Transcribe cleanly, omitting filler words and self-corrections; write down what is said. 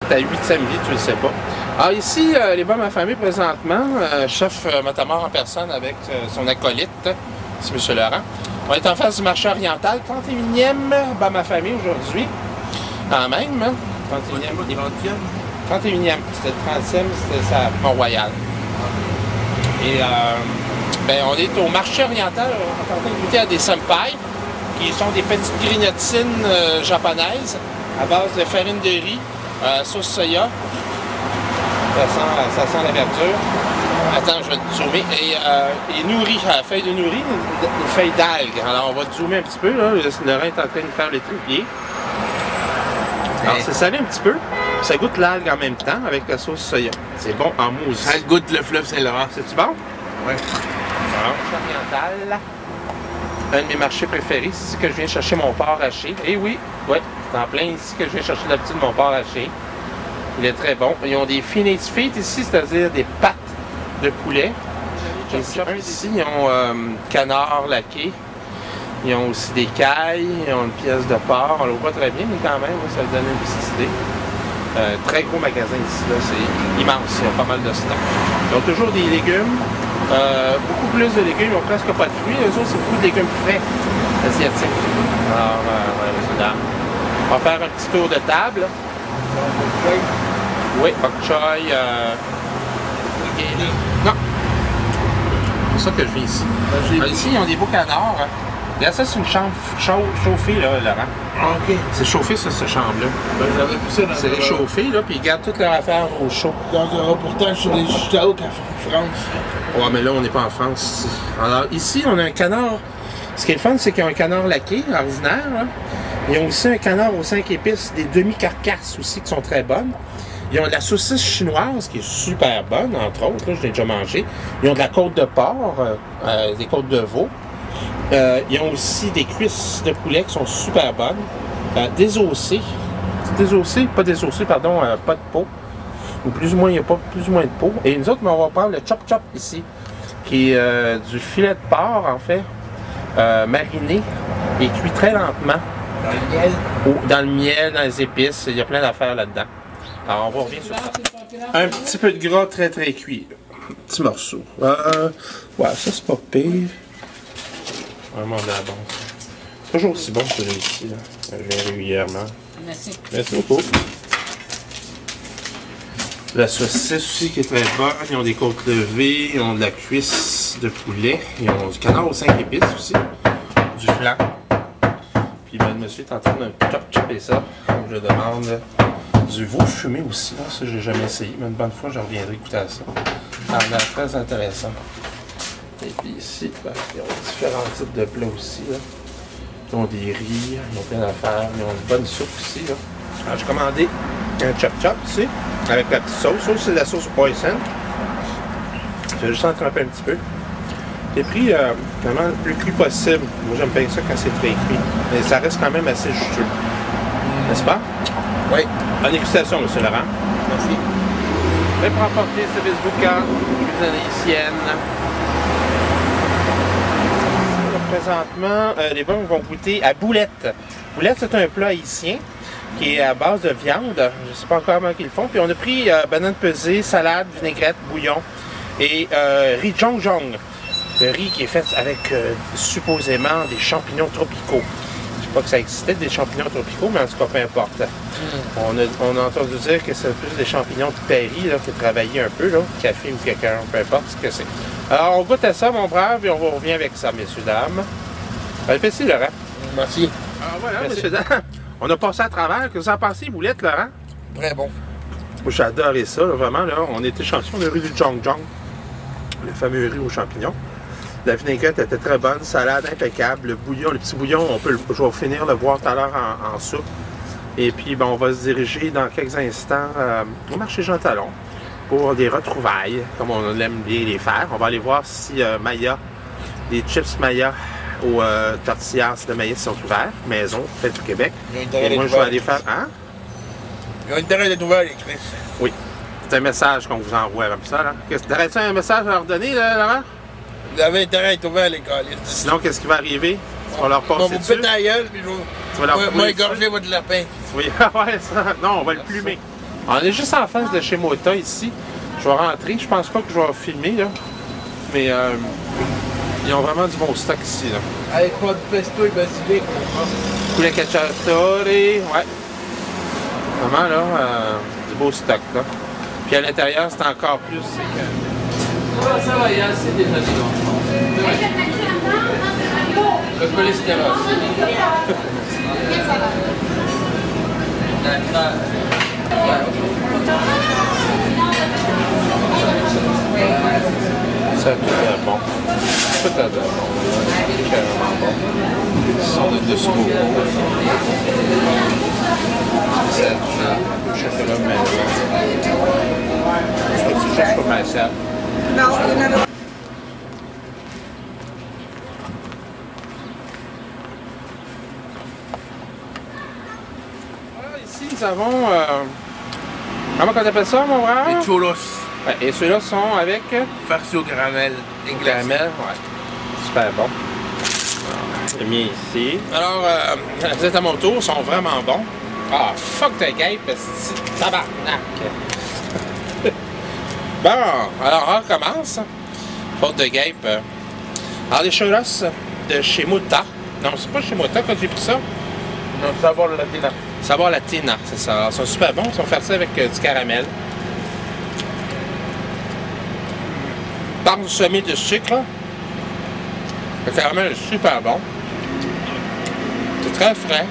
ta 8e vie, tu le sais pas. Alors ici, les Bas Ma Famille présentement, chef Matamor en personne avec son acolyte, c'est M. Laurent. On est en face du marché oriental, 31e Bas Ma Famille aujourd'hui. Quand même, hein? 31e, c'était le 30e, c'était ça, Mont-Royal. Et ben, on est au marché oriental, on est en train de goûter à des senpai, qui sont des petites grignotines japonaises à base de farine de riz, sauce soya. Ça sent la verdure. Attends, je vais te zoomer. Et nourri, feuille de nourri, une feuille d'algue. Alors, on va te zoomer un petit peu. Là. Laurent est en train de faire les trépieds. Alors, c'est salé un petit peu. Ça goûte l'algue en même temps avec la sauce soya. C'est bon en mousse. Ça goûte le fleuve Saint-Laurent. C'est-tu bon? Oui. Oriental. Un de mes marchés préférés. C'est ici que je viens chercher mon porc haché. Eh oui, ouais, c'est en plein ici que je viens chercher d'habitude mon porc haché. Il est très bon. Ils ont des finis feet ici, c'est-à-dire des pâtes de poulet. Ici, ils ont canard laqué. Ils ont aussi des cailles. Ils ont une pièce de porc. On le voit pas très bien, mais quand même, ça va donner une petite idée. Très gros magasin ici, là, c'est immense, il y a pas mal de stock. Ils ont toujours des légumes, beaucoup plus de légumes, ils n'ont presque pas de fruits, eux autres c'est beaucoup de légumes frais asiatiques. Alors, voilà, messieurs, dames. On va faire un petit tour de table. Oui, bok choy, non. C'est ça que je vis ici. Ici, ils ont des beaux canards. Hein. Regarde, ça, c'est une chambre chauffée, là, Laurent. Ah, OK. C'est chauffé, ça, cette chambre-là. Ben, j'avais vu ça dans C'est réchauffé, là, puis ils gardent toute leur affaire au chaud. dans un reportage sur les Chuchtaouk en France. Ouais, mais là, on n'est pas en France. Alors, ici, on a un canard. Ce qui est le fun, c'est qu'il y a un canard laqué, ordinaire. Là. Ils ont aussi un canard aux 5 épices, des demi-carcasses aussi, qui sont très bonnes. Ils ont de la saucisse chinoise, qui est super bonne, entre autres. Là, je l'ai déjà mangé. Ils ont de la côte de porc, des côtes de veau. Ils ont aussi des cuisses de poulet qui sont super bonnes. Désossées. Désossées, pas désossées, pardon, pas de peau. Ou plus ou moins, il n'y a pas plus ou moins de peau. Et nous autres, on va prendre le chop-chop ici, qui est du filet de porc, en fait, mariné et cuit très lentement. Dans le miel. Dans le miel, dans les épices, il y a plein d'affaires là-dedans. Alors, on va revenir sur ça. Un petit peu de gras très très cuit. Un petit morceau. Ouais, ça c'est pas pire. Vraiment de la bonne. Toujours aussi bon celui ici. Je viens régulièrement. Merci. Merci beaucoup. La saucisse aussi qui est très bonne. Ils ont des côtes levées. Ils ont de la cuisse de poulet. Ils ont du canard aux 5 épices aussi. Du flan. Puis ben, le monsieur est en train de chop-chopper ça. Comme je demande. Du veau fumé aussi. Là. Ça, j'ai jamais essayé. Mais une bonne fois, je reviendrai goûter à ça. Ça a l'air très intéressant. Et puis ici, ben, ils ont différents types de plats aussi. Là. Ils ont des riz, ils ont plein d'affaires, ils ont une bonne soupe aussi. Là. Alors j'ai commandé un chop-chop ici, avec la petite sauce. Ça, c'est la sauce hoisin. Je vais juste en tremper un petit peu. J'ai pris vraiment le plus cuit possible. Moi j'aime bien ça quand c'est très cuit. Mais ça reste quand même assez juteux. N'est-ce pas? Oui. Bonne dégustation, M. Laurent. Merci. Prêt pour emporter service boucan, cuisine haïtienne. Présentement, les bons vont goûter à boulette. Boulette, c'est un plat haïtien qui est à base de viande. Je ne sais pas encore comment ils le font. Puis on a pris banane pesée, salade, vinaigrette, bouillon et riz jong jong. Le riz qui est fait avec supposément des champignons tropicaux. Je ne sais pas que ça existait des champignons tropicaux, mais en tout cas, peu importe. On a entendu dire que c'est plus des champignons de Paris là, qui travaillaient un peu, là, café ou quelqu'un, peu importe ce que c'est. Alors, on goûte à ça, mon brave, et on revient avec ça, messieurs, dames. Bon appétit, Laurent. Merci. Alors voilà, messieurs, dames. On a passé à travers. Qu'est-ce que vous en pensez, boulette, Laurent? Très bon. Moi, j'ai adoré ça, là, vraiment. Là, on était chanceux, on a eu du jong jong, le fameux riz aux champignons. La vinaigrette était très bonne, salade impeccable. Le bouillon, le petit bouillon, je vais finir le voir tout à l'heure en soupe. Et puis, ben, on va se diriger dans quelques instants au marché Jean Talon pour des retrouvailles, comme on aime bien les faire. On va aller voir si Maya, des chips Maya aux tortillas de maïs sont ouverts, maison, faites au Québec. Et moi, je vais aller faire... Hein? Ils ont intérêt d'être ouverts, les Chris. Oui. C'est un message qu'on vous envoie comme ça, là. T'aurais-tu un message à leur donner, là, Laurent? Vous avez intérêt à être ouverts, les calices. Sinon, qu'est-ce qui va arriver? Tu vas leur passer On va vous dessus? péter la gueule, puis Tu vas leur je vais égorger votre lapin. Oui, ouais, ça. Non, on va le plumer. On est juste en face de chez Mota ici. Je vais rentrer, je pense pas que je vais filmer là. Mais ils ont vraiment du bon stock ici là. Avec pas de pesto et basilic, on prend. Poulet cacciatore, ouais. Vraiment là, du beau stock là. Puis à l'intérieur, c'est encore plus. Ça va, il y a assez déjà dedans. Le cholestérol. Ça tout est bon. Tout est bon. Carrément bon. Ils sont de dessous. C'est du chocolat maison. Est-ce que tu cherches pour ma salle? Non, il y en a. Voilà, ici nous avons. Comment on appelle ça, mon frère? Les cholos. Ouais, et ceux-là sont avec. Farci au caramel. Et glacé. Caramel, ouais. Super bon. J'ai mis ici. Alors, c'est à mon tour, ils sont vraiment bons. Ah, fuck ta guêpe, c'est tabarnak. Bon, alors on recommence. Faute de guêpe. Alors, les churros de chez Mota. Non, c'est pas chez Mota quand j'ai pris ça. Non, savoir le latina. Savoir latina, c'est ça. Alors, ils sont super bons. Ils sont farcis avec du caramel. Parsemé de sucre. Le caramel est super bon. C'est très frais.